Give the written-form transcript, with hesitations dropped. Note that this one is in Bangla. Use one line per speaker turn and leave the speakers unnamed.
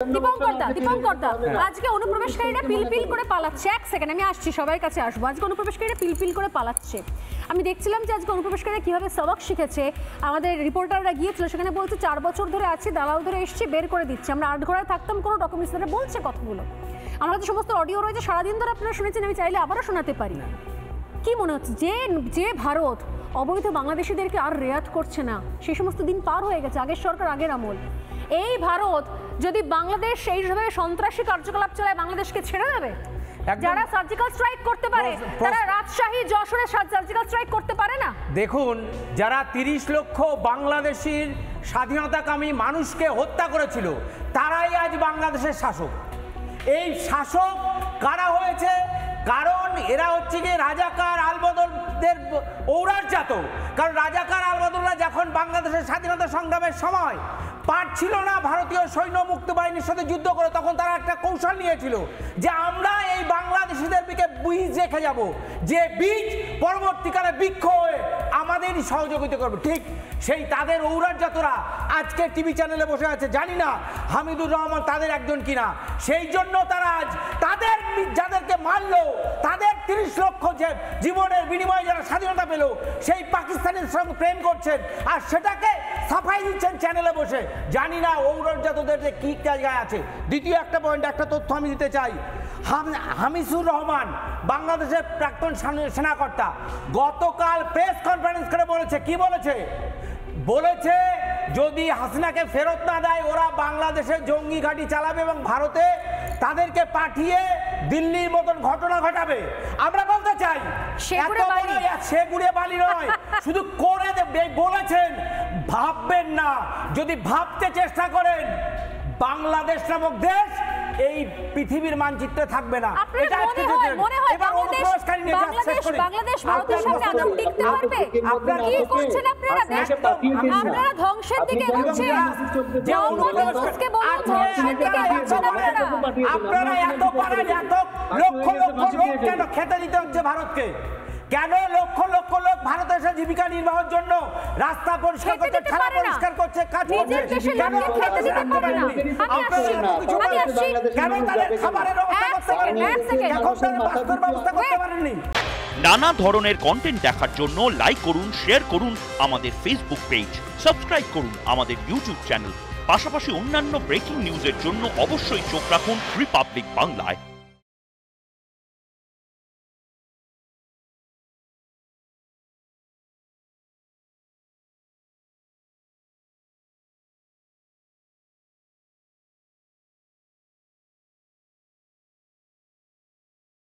দীপঙ্করদা আজকে অনুপ্রবেশকারীরা পিলপিল করে পালাচ্ছে। এক সেকেন্ড আমি আসছি, সবার কাছে আসবো। আজকে অনুপ্রবেশকারীরা পিলপিল করে পালাচ্ছে। আমি দেখছিলাম যে আজকে অনুপ্রবেশকারীরা কিভাবে সবক শিখেছে। আমাদের রিপোর্টাররা গিয়েছিল, সেখানে বলছে 4 বছর ধরে আছি, দালাল ধরে এসেছি, বের করে দিচ্ছে। আমরা আটঘরায় থাকতাম, কোনো ডকুমেন্টস ধরে বলছে কথাগুলো। আমরা তো সমস্ত অডিও রয়েছে, সারাদিন ধরে আপনারা শুনেছেন, আমি চাইলে আবারও শোনাতে পারি। কি মনে হচ্ছে যে ভারত অবৈধ বাংলাদেশিদেরকে আর রেয়াত করছে না, সেই সমস্ত দিন পার হয়ে গেছে, আগের সরকার আগের আমল। এই ভারত যদি বাংলাদেশ এইভাবে সন্ত্রাসী কার্যকলাপ চালায়, বাংলাদেশকে ছেড়ে দেবে? যারা সার্জিক্যাল স্ট্রাইক করতে পারে তারা রাজশাহী যশোরে সার্জিক্যাল স্ট্রাইক করতে পারে না?
দেখুন, যারা 30 লক্ষ বাংলাদেশের স্বাধীনতাকামী মানুষকে হত্যা করেছিল, তারাই আজ বাংলাদেশের শাসক। এই শাসক কারা হয়েছে? কারণ এরা হচ্ছে কি রাজাকার আলবদরদের ঔরাজাত। কারণ রাজাকার আলবদররা যখন বাংলাদেশের স্বাধীনতা সংগ্রামের সময় পারছিল না ভারতীয় সৈন্য মুক্ত বাহিনীর সাথে যুদ্ধ করে, তখন তারা একটা কৌশল নিয়েছিল যে আমরা এই বাংলাদেশিদের দিকে বীজ রেখে যাব, যে বীজ পরবর্তীকালে বৃক্ষ হয়ে আমাদেরই সহযোগিতা করবে। ঠিক সেই তাদের ঔরাজাতরা আজকে টিভি চ্যানেলে বসে আছে। জানি না হামিদুর রহমান তাদের একজন কিনা। সেই জন্য তারা আজ তাদের যাদেরকে মারলো, তাদের 30 লক্ষ যে জীবনের বিনিময়ে যারা স্বাধীনতা পেল, সেই পাকিস্তানের সঙ্গে প্রেম করছেন আর সেটাকে সাফাই দিচ্ছেন চ্যানেলে বসে। জানি না ঔরজাতদের যে কি জায়গায় আছে। দ্বিতীয় একটা পয়েন্ট, একটা তথ্য আমি দিতে চাই। হামিদুর রহমান বাংলাদেশের প্রাক্তন সেনাকর্তা গতকাল প্রেস কনফারেন্স করে বলেছে, কি বলেছে? বলেছে যদি হাসিনাকে ফেরত না দেয়, ওরা বাংলাদেশে জঙ্গি ঘাঁটি চালাবে এবং ভারতে তাদেরকে পাঠিয়ে দিল্লির মতন ঘটনা ঘটাবে। আমরা বলতে চাই সেগুড়ে বালি নয়, শুধু করে বলেছেন, ভাববেন না। যদি ভাবতে চেষ্টা করেন, বাংলাদেশ নামক দেশ এই পৃথিবীর মানচিত্রে থাকবে না।
বাংলাদেশ ভারতের সঙ্গে আদৌ টিকতে পারবে? কি করছেন আপনারা? আপনারা ধ্বংসের দিকে এগোচ্ছেন।
আপনারা এত পারেন, এত লক্ষ লক্ষ লোক কেন খেতে দিতে হচ্ছে ভারতকে? কেন লক্ষ লক্ষ লোক ভারতে এসে জীবিকা নির্বাহের জন্য রাস্তা পরিষ্কার করছে, খেলা পরিষ্কার করছে, কাজ করছে? কেন তাদের খাবারের ব্যবস্থা করতে পারেননি? এখন তাদের বাস্তুর ব্যবস্থা করতে পারেননি?
নানা ধরনের কন্টেন্ট দেখার জন্য লাইক করুন, শেয়ার করুন আমাদের ফেসবুক পেজ, সাবস্ক্রাইব করুন আমাদের ইউটিউব চ্যানেল। পাশাপাশি অন্যান্য ব্রেকিং নিউজের জন্য অবশ্যই চোখ রাখুন রিপাবলিক বাংলায়।